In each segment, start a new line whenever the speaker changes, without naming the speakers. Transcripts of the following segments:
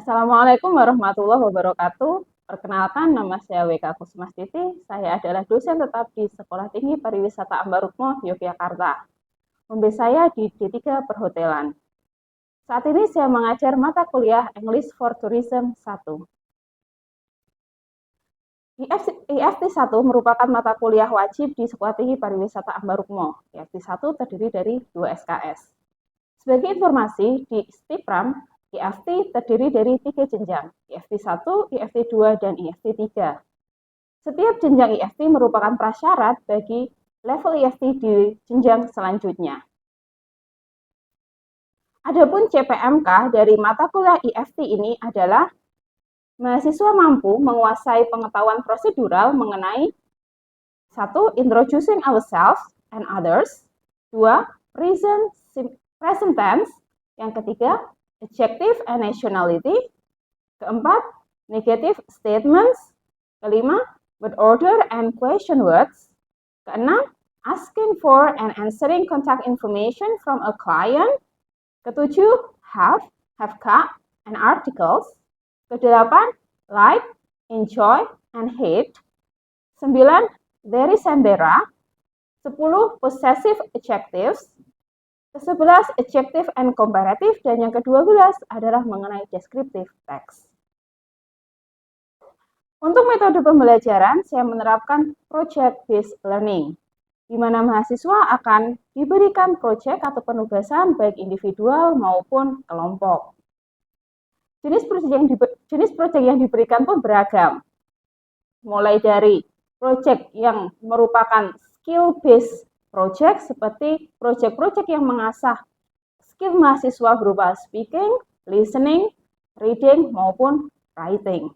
Assalamualaikum warahmatullahi wabarakatuh. Perkenalkan, nama saya WK Kusmastiti. Saya adalah dosen tetap di Sekolah Tinggi Pariwisata Ambarukmo, Yogyakarta. Umbi saya di D3 Perhotelan. Saat ini saya mengajar mata kuliah English for Tourism 1. IFT 1 merupakan mata kuliah wajib di Sekolah Tinggi Pariwisata Ambarukmo. IFT 1 terdiri dari 2 SKS. Sebagai informasi, di STIPRAM, IFT terdiri dari 3 jenjang, IFT 1, IFT 2, dan IFT 3. Setiap jenjang IFT merupakan prasyarat bagi level IFT di jenjang selanjutnya. Adapun CPMK dari mata kuliah IFT ini adalah mahasiswa mampu menguasai pengetahuan prosedural mengenai 1. Introducing ourselves and others, 2. Present tense, yang ketiga adjective and nationality, keempat negative statements, kelima word order and question words, keenam asking for and answering contact information from a client, ketujuh have got, and articles, kedelapan like, enjoy, and hate, 9 there is and there are, 10 possessive adjectives, ke-11 adjective and comparative, dan yang ke-12 adalah mengenai descriptive text. Untuk metode pembelajaran, saya menerapkan project-based learning, di mana mahasiswa akan diberikan proyek atau penugasan baik individual maupun kelompok. Jenis proyek yang diberikan pun beragam, mulai dari proyek yang merupakan skill-based project seperti proyek-proyek yang mengasah skill mahasiswa berupa speaking, listening, reading, maupun writing.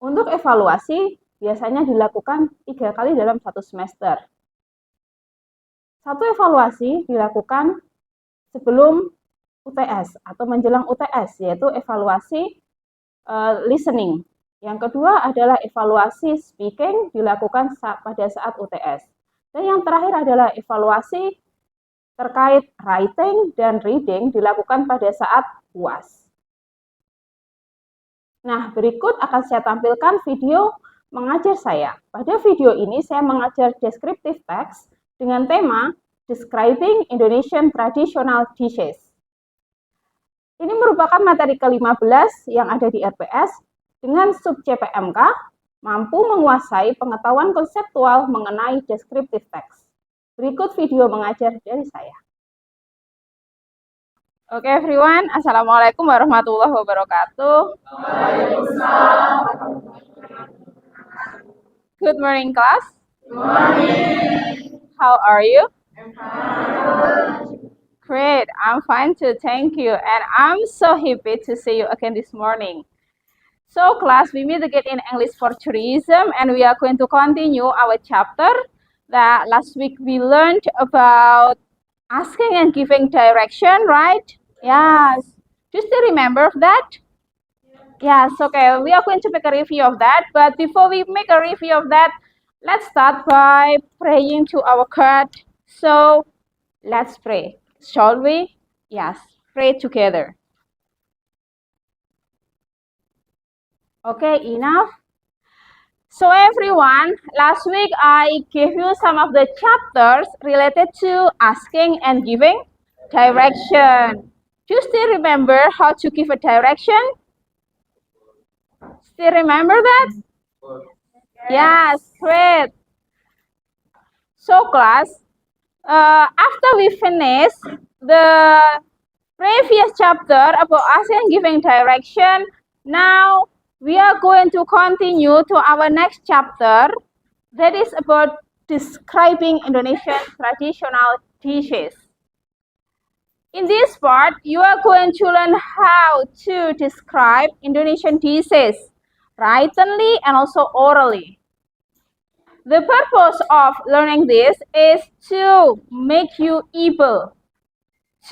Untuk evaluasi, biasanya dilakukan 3 kali dalam 1 semester. Satu evaluasi dilakukan sebelum UTS atau menjelang UTS, yaitu evaluasi listening. Yang kedua adalah evaluasi speaking dilakukan pada saat UTS. Dan yang terakhir adalah evaluasi terkait writing dan reading dilakukan pada saat UAS. Nah, berikut akan saya tampilkan video mengajar saya. Pada video ini saya mengajar descriptive text dengan tema Describing Indonesian Traditional Dishes. Ini merupakan materi ke-15 yang ada di RPS dengan sub CPMK, mampu menguasai pengetahuan konseptual mengenai descriptive text. Berikut video mengajar dari saya. Oke, everyone. Assalamualaikum warahmatullahi wabarakatuh. Good morning, class.
Good morning.
How are you?
I'm fine.
Great. I'm fine too. Thank you. And I'm so happy to see you again this morning. So class, we meet again in English for Tourism, and we are going to continue our chapter that last week we learned about asking and giving direction, right? Yes. Do you still remember that? Yes, okay. We are going to make a review of that, but before we make a review of that, let's start by praying to our God. So let's pray. Shall we? Yes, pray together. Okay, enough. So everyone, last week I gave you some of the chapters related to asking and giving direction. Do you still remember how to give a direction? Still remember that? Yes, great. So class, after we finish the previous chapter about asking and giving direction, now we are going to continue to our next chapter that is about describing Indonesian traditional dishes. In this part, you are going to learn how to describe Indonesian dishes writtenly and also orally. The purpose of learning this is to make you able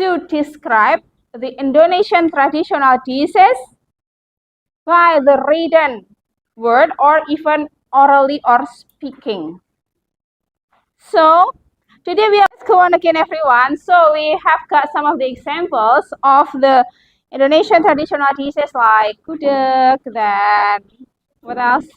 to describe the Indonesian traditional dishes by the written word or even orally or speaking. So today we are going to go on again, everyone. So we have got some of the examples of the Indonesian traditional dishes like gudeg, then what else?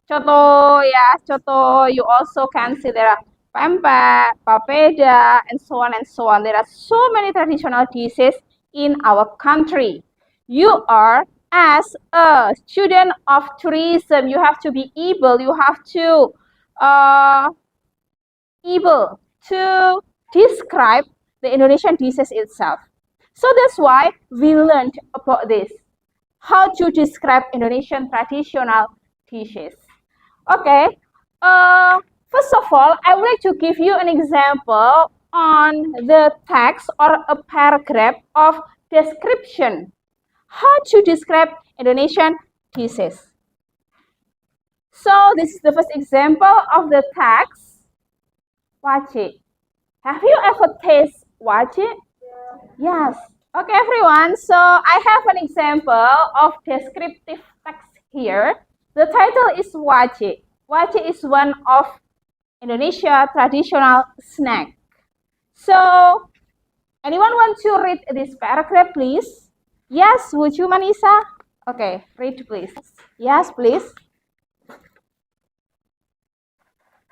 Coto, yeah, coto. You also can see there are pempek, papeda, and so on and so on. There are so many traditional dishes in our country. You are, as a student of tourism, you have to be able, able to describe the Indonesian dishes itself. So that's why we learned about this, how to describe Indonesian traditional dishes. Okay, first of all, I would like to give you an example on the text or a paragraph of description. How to describe Indonesian dishes. So this is the first example of the text. Wajik. Have you ever tasted wajik? Yes. Okay, everyone. So I have an example of descriptive text here. The title is wajik. Wajik is one of Indonesia traditional snack. So, anyone want to read this paragraph, please? Yes, would you, Manisa? Okay, read, please. Yes, please.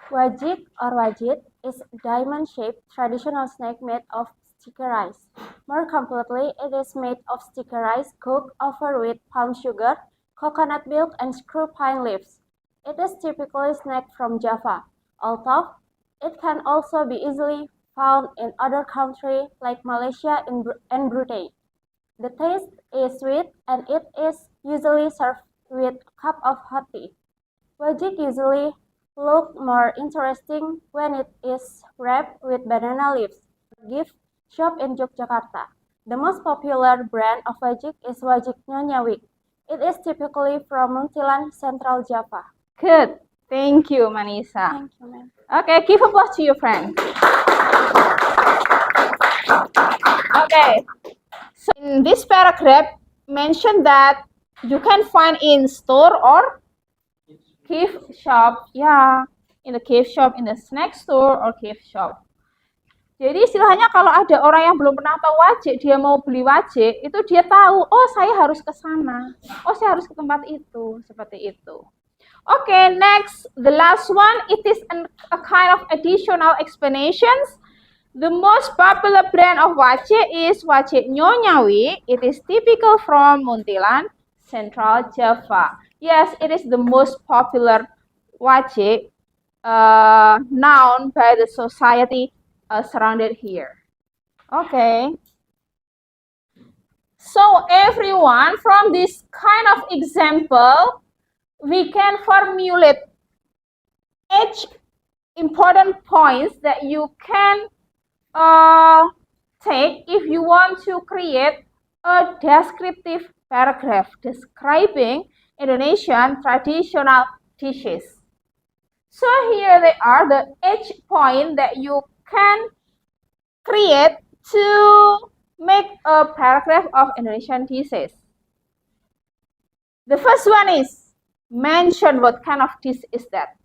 Wajik or wajit is a diamond-shaped traditional snack made of sticky rice. More completely, it is made of sticky rice cooked over with palm sugar, coconut milk, and screw pine leaves. It is typically snacked from Java, although it can also be easily found in other countries like Malaysia and Brunei. The taste is sweet and it is usually served with a cup of hot tea. Wajik usually look more interesting when it is wrapped with banana leaves. Gift shop in Yogyakarta. The most popular brand of wajik is Wajik Nyonya Wik. It is typically from Muntilan, Central Java.
Good. Thank you, Manisa.
Thank you, ma'am.
Okay, give applause to your friend. Okay. So in this paragraph, mention that you can find in store or gift shop. Yeah, in the gift shop, in the snack store or gift shop. Jadi istilahnya kalau ada orang yang belum pernah tahu wajik, dia mau beli wajik, itu dia tahu, oh saya harus ke sana, oh saya harus ke tempat itu, seperti itu. Okay, next, the last one, it is a kind of additional explanations. The most popular brand of wajik is Wajik Nyonya Wik. It is typical from Muntilan, Central Java. Yes, it is the most popular wajik known by the society surrounded here. Okay. So everyone, from this kind of example, we can formulate 8 important points that you can take if you want to create a descriptive paragraph describing Indonesian traditional dishes. So here they are, the 8 points that you can create to make a paragraph of Indonesian dishes. The first one is mention what kind of dish is that.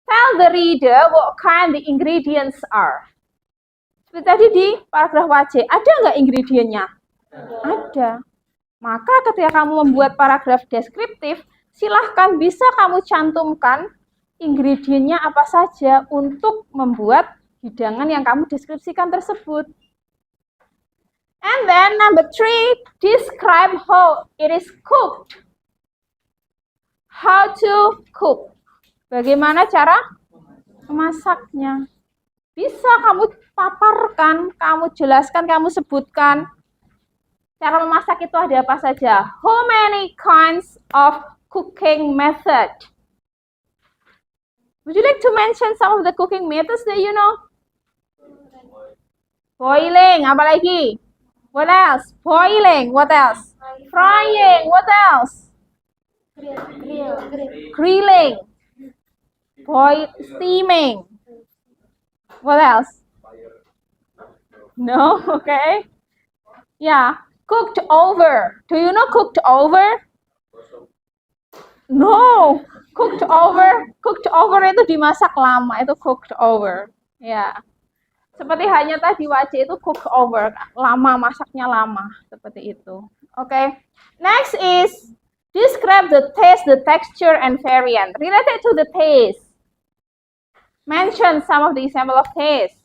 Tell the reader what kind the ingredients are. Seperti tadi di paragraf wajik, ada nggak ingredientnya? Ada. Maka ketika kamu membuat paragraf deskriptif, silahkan bisa kamu cantumkan ingredientnya apa saja untuk membuat hidangan yang kamu deskripsikan tersebut. And then number 3, describe how it is cooked. How to cook. Bagaimana cara memasaknya. Bisa kamu paparkan, kamu jelaskan, kamu sebutkan. Cara memasak itu ada apa saja? How many kinds of cooking method? Would you like to mention some of the cooking methods that you know? Boiling, apa lagi? What else? Boiling, what else? Frying, what else? Grilling. Steaming. What else? No, okay. Yeah, cooked over. Do you know cooked over? No, cooked over itu dimasak lama, itu cooked over. Yeah. Seperti halnya tadi wajib itu cook over, lama, masaknya lama, seperti itu. Okay. Next is describe the taste, the texture, and variant. Related to the taste. Mention some of the example of taste.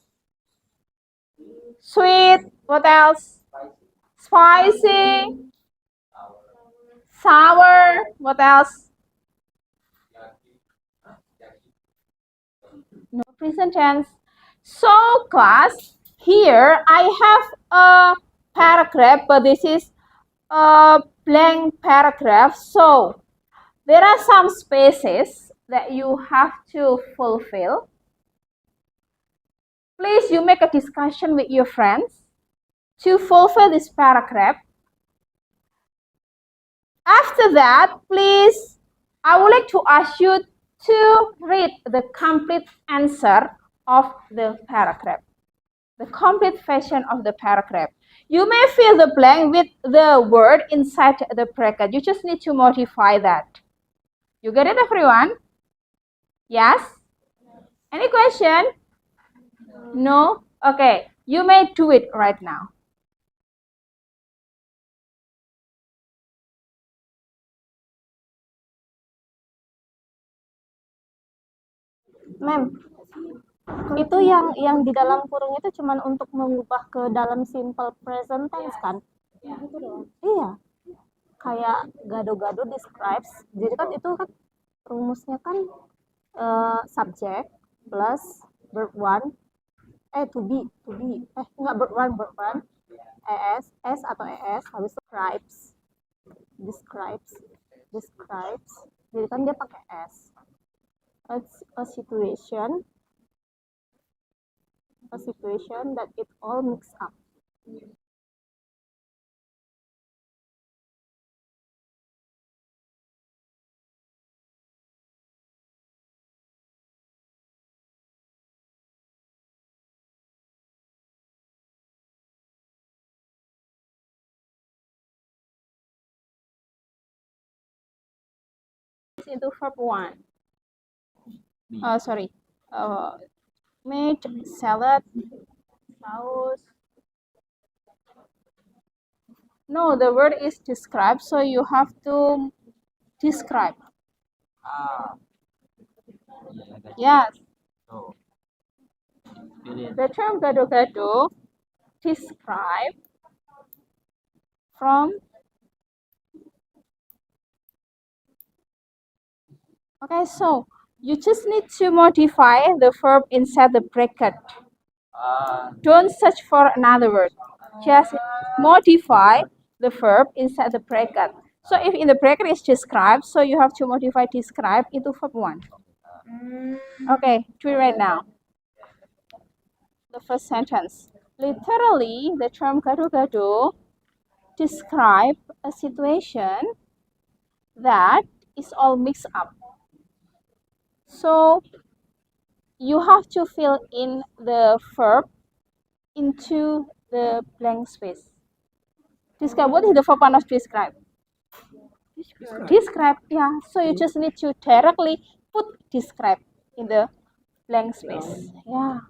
Sweet, what else? Spicy, sour, what else? No present tense. So class, here I have a paragraph, but this is a blank paragraph. So there are some spaces that you have to fulfill. Please, you make a discussion with your friends to fulfill this paragraph. After that, please, I would like to ask you to read the complete answer of the paragraph, the complete version of the paragraph. You may fill the blank with the word inside the bracket. You just need to modify that. You get it, everyone? Yes? Any question? No? Okay, you may do it right now.
Ma'am, itu yang di dalam kurung itu cuman untuk mengubah ke dalam simple present tense kan? Iya. Kayak gado-gado describes. Jadi kan itu kan rumusnya kan subject plus verb one to be enggak verb one es atau es habis itu describes jadi kan dia pakai s. It's a situation that it all mix up.
Into verb one. Sorry. Meat, salad, sauce. No, the word is describe, so you have to describe. Yes. The term gado-gado describe from. Okay, so you just need to modify the verb inside the bracket. Don't search for another word. Just modify the verb inside the bracket. So if in the bracket is describe, so you have to modify describe into verb one. Okay, do it right now. The first sentence. Literally, the term gado-gado describe a situation that is all mixed up. So you have to fill in the verb into the blank space. Describe. What is the verb of describe? Describe. Yeah. So you just need to directly put describe in the blank space. Yeah.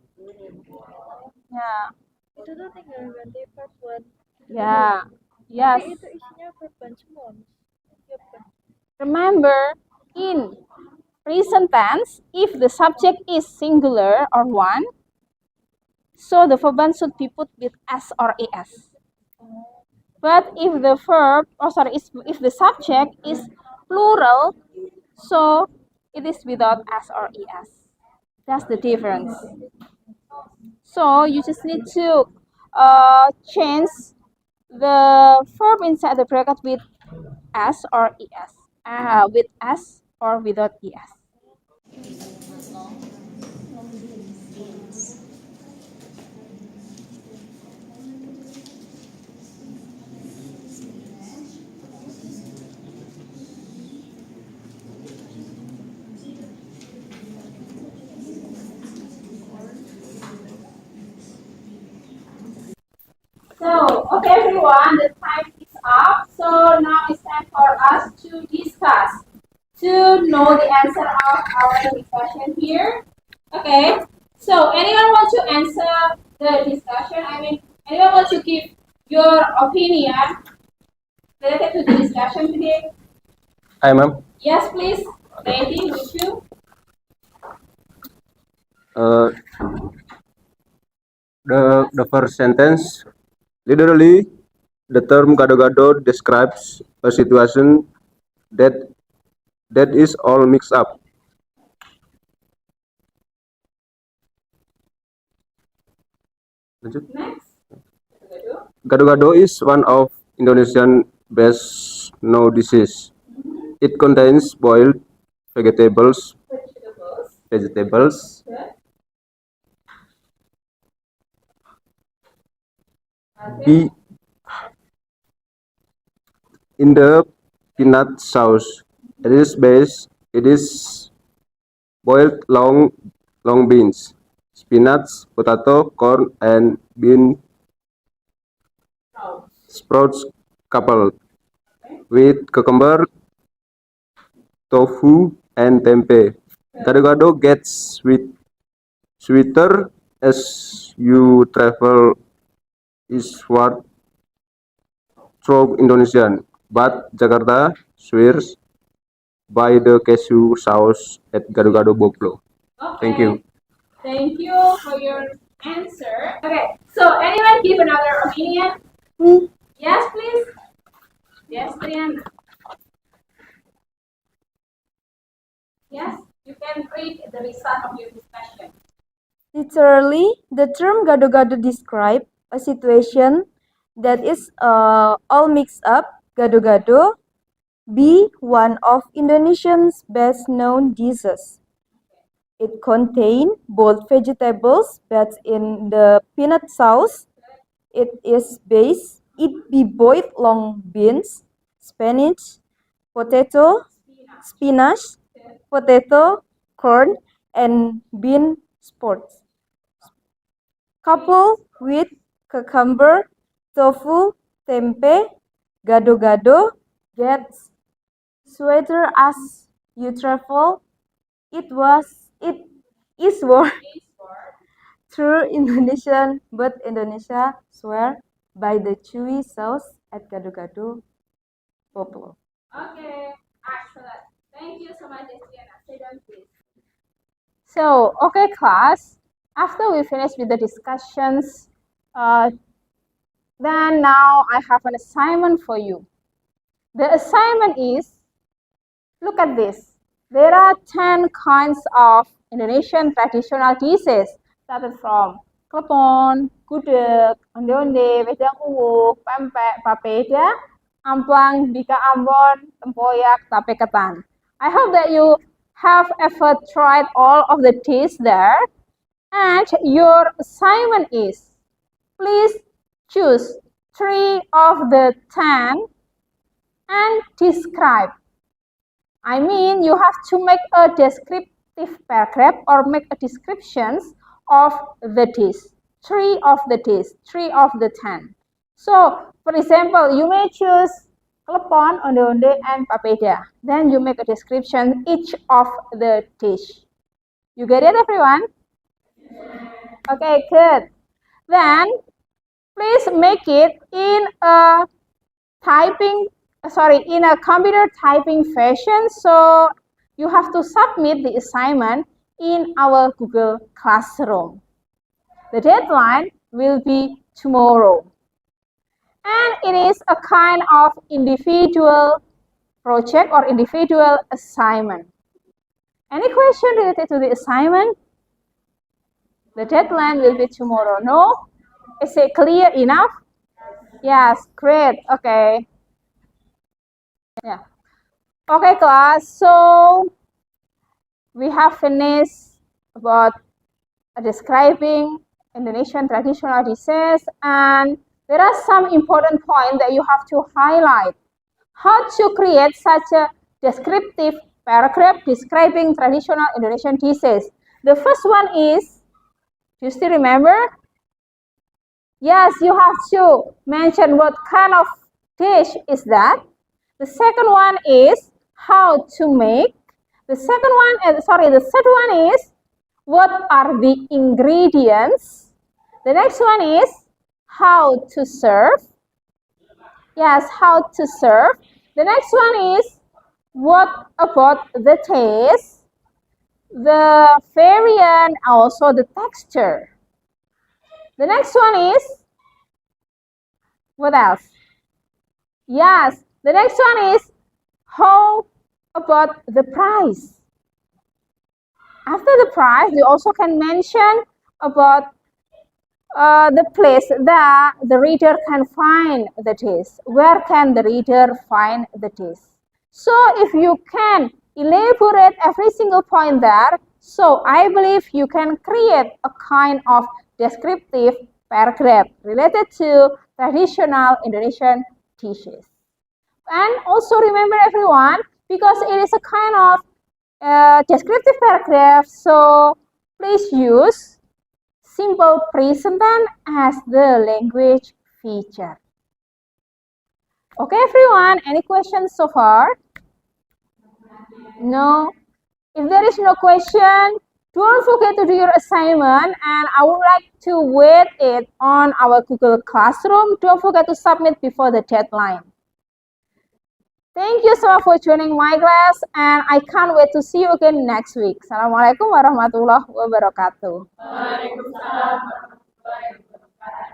Yeah.
Itu tuh tinggal ganti verb one.
Yeah. Yes.
Tapi itu isinya verb one semua.
Remember, in present tense, if the subject is singular or one, so the verb one should be put with s or es. But if the verb, if the subject is plural, so it is without s or es. That's the difference. So you just need to change the verb inside the bracket with s or es, with s or without es. So, okay everyone, the time is up. So now it's time for us to discuss, to know the answer of our discussion here. Okay, so anyone want to answer the discussion? I mean, anyone wants to give your opinion related to the discussion today?
Hi, ma'am.
Yes, please. Lady, would you?
Uh, the first sentence, literally, the term gado-gado describes a situation that is all mixed up. Lanjut.
Next.
Gado-gado is one of Indonesian best known dishes. It contains boiled vegetables,
Vegetables.
be in the peanut sauce. It is boiled long beans, spinach, potato, corn, and bean sprouts coupled with cucumber, tofu, and tempeh. Gado-gado gets sweeter as you travel eastward through Indonesia, but Jakarta swears by the cashew sauce at Gado-gado Boplo. Thank you.
Thank you for your answer. Okay, so anyone give another opinion?
Me.
Yes, please. Yes, Triana. Yes, you can read the result of your discussion.
Literally, the term gado-gado describes a situation that is all mixed up. Gado-gado be one of Indonesia's best known dishes. It contains both vegetables based in the peanut sauce. It be boiled long beans, spinach, potato, spinach, potato, corn, and bean sprouts. Coupled with cucumber, tofu, tempeh, gado-gado gets sweeter as you travel. It is war through Indonesian, but Indonesia swear by the chewy sauce at gado-gado Boplo.
Okay, excellent. Thank you so much, Triana. Sit down, please. So, okay, class. After we finish with the discussions, then now I have an assignment for you. The assignment is, look at this. There are 10 kinds of Indonesian traditional dishes, started from klepon, gudeg, onde-onde, wedang uwuk, pempek, papeda, amplang, bika ambon, tempoyak, tape ketan. I hope that you have ever tried all of the dishes there. And your assignment is, please choose 3 of the 10 and describe. I mean, you have to make a descriptive paragraph or make a descriptions of the dish. 3 of the dish, 3 of the 10. So, for example, you may choose klepon, onde-onde, and papeda. Then you make a description each of the dish. You get it, everyone? Okay, good. Then, please make it in a computer typing fashion. So you have to submit the assignment in our Google Classroom. The deadline will be tomorrow. And it is a kind of individual project or individual assignment. Any question related to the assignment? The deadline will be tomorrow. No? Is it clear enough? Yes, great. Okay. Yeah. Okay, class. So we have finished about describing Indonesian traditional dishes, and there are some important points that you have to highlight. How to create such a descriptive paragraph describing traditional Indonesian dishes. The first one is, do you still remember? Yes, you have to mention what kind of dish is that. The second one is how to make. The third one is what are the ingredients. The next one is how to serve. Yes, how to serve. The next one is what about the taste, the variant, also the texture. The next one is what else? Yes, the next one is how about the price. After the price, you also can mention about the place that the reader can find the taste. Where can the reader find the taste? So if you can elaborate every single point there, so I believe you can create a kind of descriptive paragraph related to traditional Indonesian dishes. And also remember everyone, because it is a kind of descriptive paragraph, so please use simple present tense as the language feature. Okay everyone, any questions so far? No? If there is no question, don't forget to do your assignment, and I would like to wait it on our Google Classroom. Don't forget to submit before the deadline. Thank you so much for joining my class, and I can't wait to see you again next week. Assalamualaikum warahmatullahi wabarakatuh. Waalaikumsalam warahmatullahi wabarakatuh.